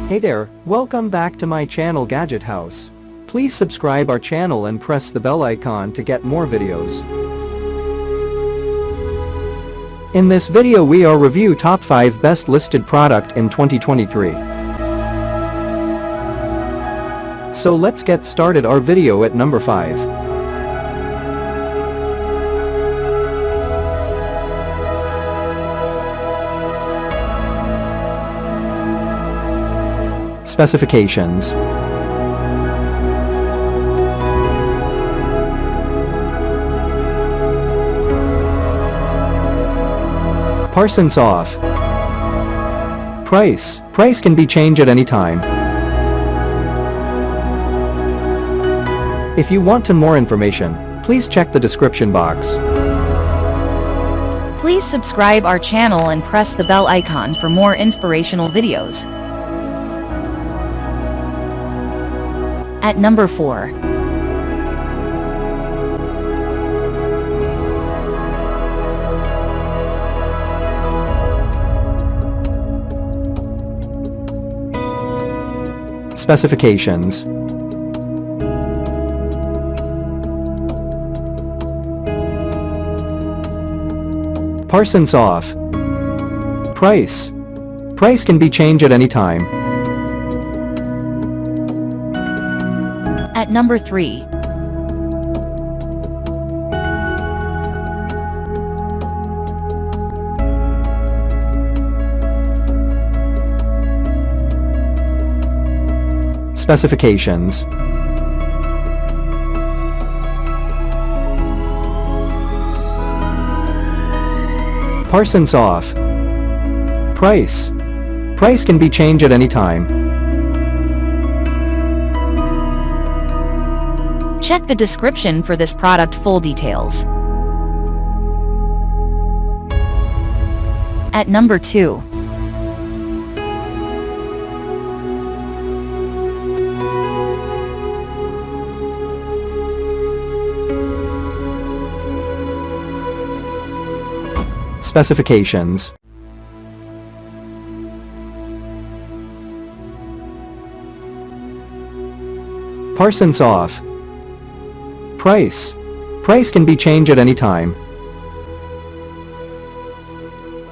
Hey there, welcome back to my channel Gadget House. Please subscribe our channel and press the bell icon to get more videos. In this video we are review top 5 best listed product in 2023. So let's get started our video at number 5. Specifications. Parsons off. Price can be changed at any time. If you want to more information, please check the description box. Please subscribe our channel and press the bell icon for more inspirational videos. At number 4. Specifications. Parsons off. Price can be changed at any time. At number 3. Specifications. Parsons off. Price can be changed at any time. Check the description for this product full details. At number 2. Specifications. Parsons off. Price can be changed at any time.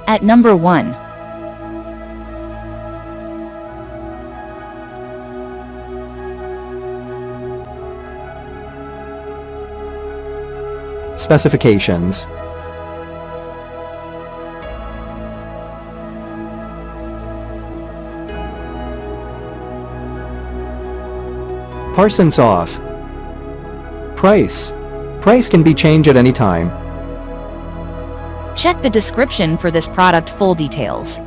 At number 1. Specifications. Parsons off. Price can be changed at any time. Check the description for this product full details.